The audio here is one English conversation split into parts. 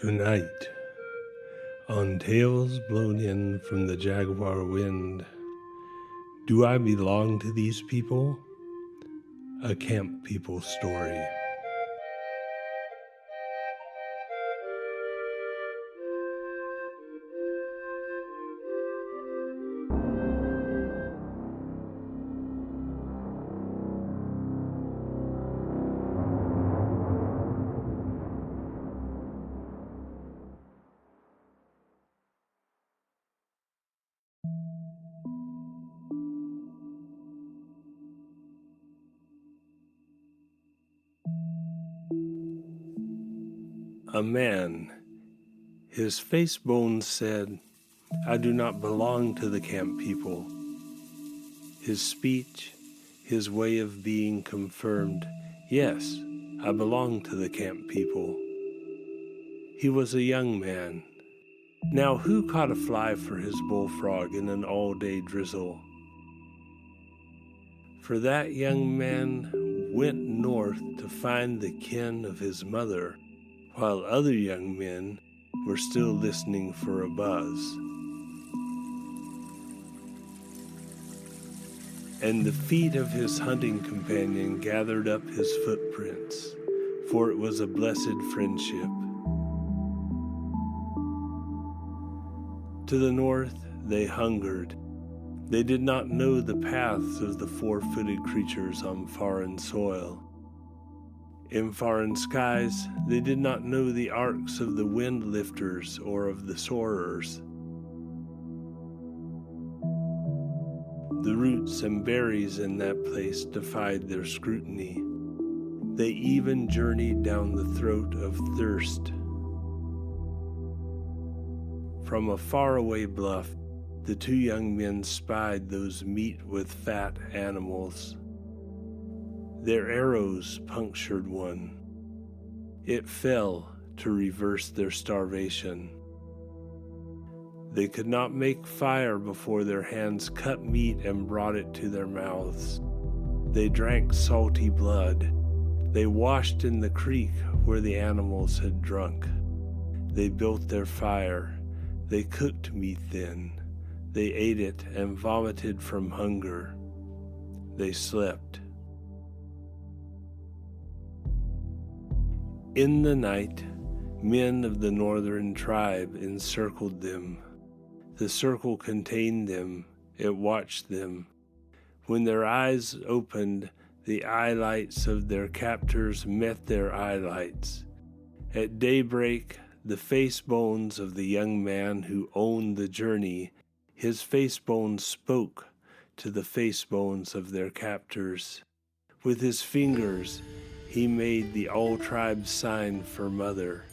Tonight, on tales blown in from the Jaguar Wind, do I belong to these people? A camp people story. A man, his face bones said, I do not belong to the camp people. His speech, his way of being confirmed, yes, I belong to the camp people. He was a young man. Now who caught a fly for his bullfrog in an all-day drizzle? For that young man went north to find the kin of his mother, while other young men were still listening for a buzz. And the feet of his hunting companion gathered up his footprints, for it was a blessed friendship. To the north they hungered. They did not know the paths of the four-footed creatures on foreign soil. In foreign skies, they did not know the arcs of the wind lifters or of the soarers. The roots and berries in that place defied their scrutiny. They even journeyed down the throat of thirst. From a faraway bluff, the two young men spied those meat with fat animals. Their arrows punctured one. It fell to reverse their starvation. They could not make fire before their hands cut meat and brought it to their mouths. They drank salty blood. They washed in the creek where the animals had drunk. They built their fire. They cooked meat then. They ate it and vomited from hunger. They slept. In the night, men of the northern tribe encircled them. The circle contained them. It watched them. When their eyes opened, the eyelights of their captors met their eyelights. At daybreak, the face bones of the young man who owned the journey, his face bones spoke to the face bones of their captors. With his fingers, he made the all-tribe sign for mother.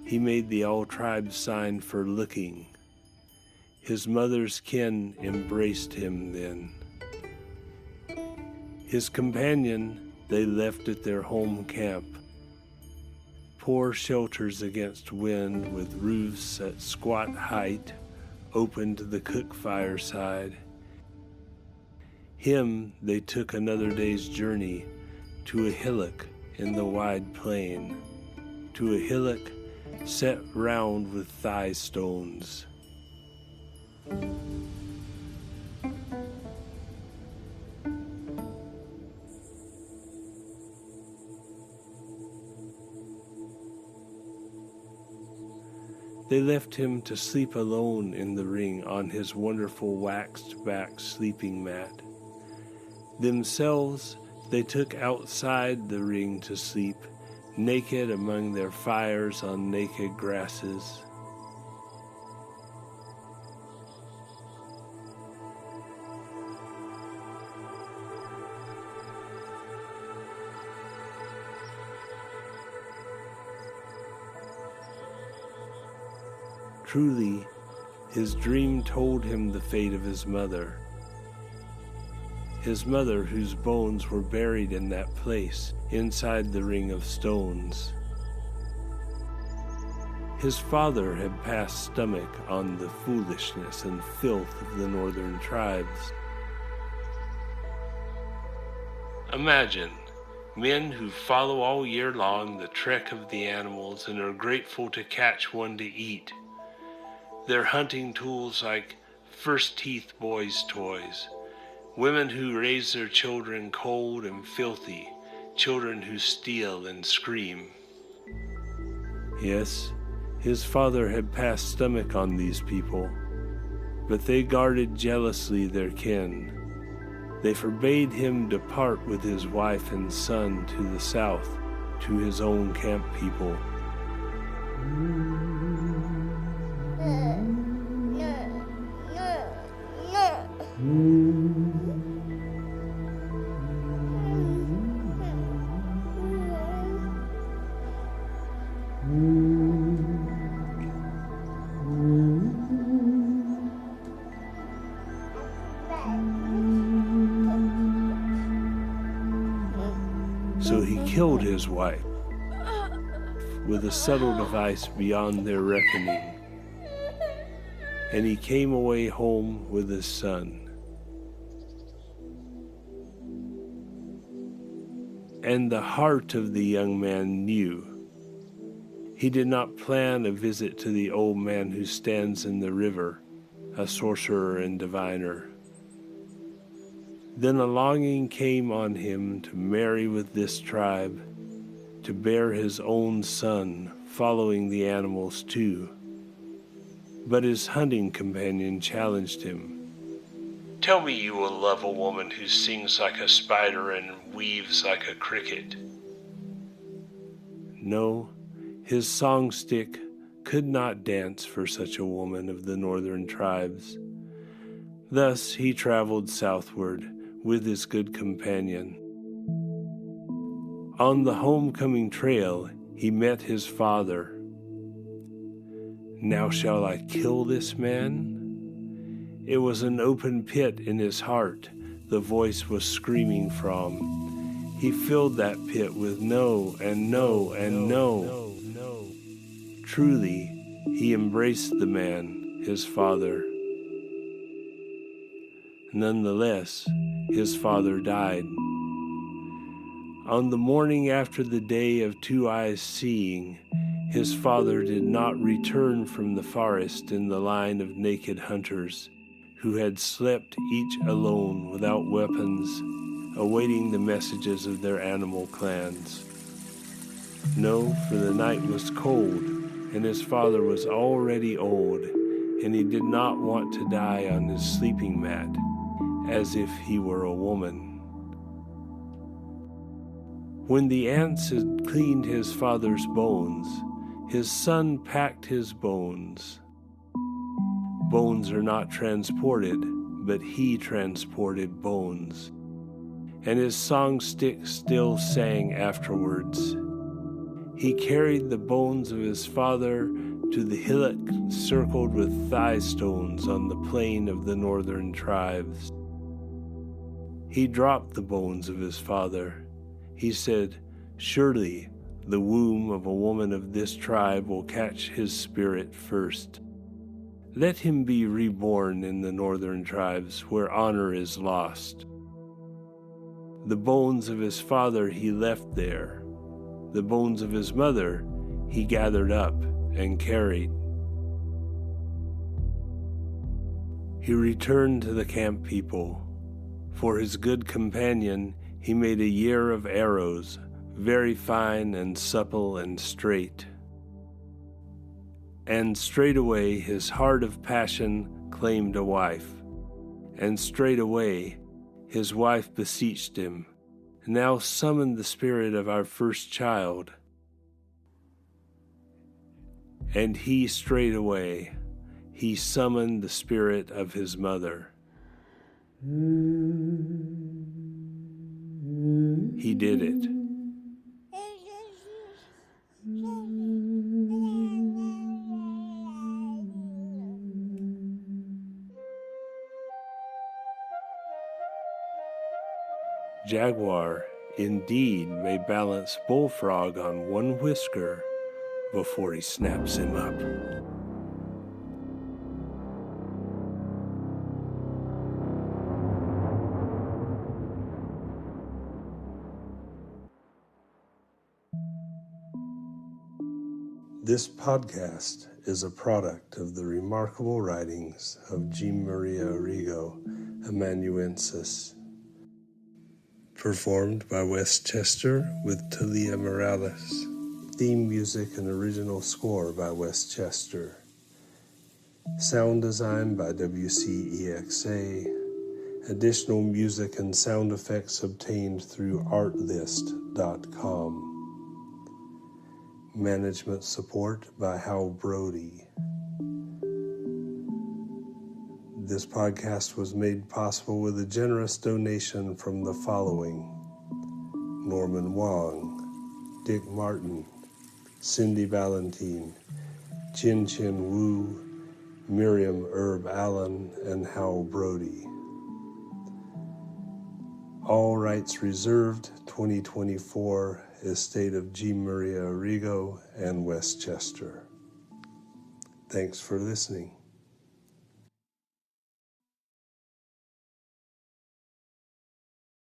He made the all-tribe sign for looking. His mother's kin embraced him then. His companion they left at their home camp. Poor shelters against wind with roofs at squat height, open to the cook fireside. Him they took another day's journey to a hillock in the wide plain, to a hillock set round with thigh stones. They left him to sleep alone in the ring on his wonderful waxed-back sleeping mat. Themselves they took outside the ring to sleep, naked among their fires on naked grasses. Truly, his dream told him the fate of his mother. His mother whose bones were buried in that place, inside the ring of stones. His father had passed stomach on the foolishness and filth of the northern tribes. Imagine Men who follow all year long the trek of the animals and are grateful to catch one to eat. Their hunting tools like first teeth boys' toys. Women who raise their children cold and filthy, children who steal and scream. Yes, his father had passed stomach on these people, but they guarded jealously their kin. They forbade him depart with his wife and son to the south, to his own camp people. So he killed his wife with a subtle device beyond their reckoning, and he came away home with his son. And the heart of the young man knew. He did not plan a visit to the old man who stands in the river, a sorcerer and diviner. Then a longing came on him to marry with this tribe, to bear his own son, following the animals too. But his hunting companion challenged him. Tell me you will love a woman who sings like a spider and weaves like a cricket. No, his songstick could not dance for such a woman of the northern tribes. Thus he traveled southward with his good companion. On the homecoming trail, he met his father. Now shall I kill this man? It was an open pit in his heart the voice was screaming from. He filled that pit with no and no and no. Truly, he embraced the man, his father. Nonetheless, his father died. On the morning after the day of two eyes seeing, his father did not return from the forest in the line of naked hunters, who had slept each alone without weapons, awaiting the messages of their animal clans. No, for the night was cold, and his father was already old, and he did not want to die on his sleeping mat, as if he were a woman. When the ants had cleaned his father's bones, his son packed his bones. Bones are not transported, but he transported bones. And his songstick still sang afterwards. He carried the bones of his father to the hillock circled with thigh stones on the plain of the northern tribes. He dropped the bones of his father. He said, "Surely the womb of a woman of this tribe will catch his spirit first. Let him be reborn in the northern tribes where honor is lost." The bones of his father he left there. The bones of his mother he gathered up and carried. He returned to the camp people. For his good companion, he made a year of arrows, very fine and supple and straight. And straightway his heart of passion claimed a wife. And straightway his wife beseeched him, "Now summon the spirit of our first child." And he straightway, he summoned the spirit of his mother. He did it. Jaguar indeed may balance bullfrog on one whisker before he snaps him up. This podcast is a product of the remarkable writings of Jean Maria Arrigo, amanuensis. Performed by Westchester with Talia Morales. Theme music and original score by Westchester. Sound design by WCEXA. Additional music and sound effects obtained through artlist.com. Management support by Hal Brody. This podcast was made possible with a generous donation from the following: Norman Wong, Dick Martin, Cindy Valentine, Chin Chin Wu, Miriam Herb Allen, and Hal Brody. All rights reserved. 2024, estate of Jean Maria Arrigo and Westchester. Thanks for listening.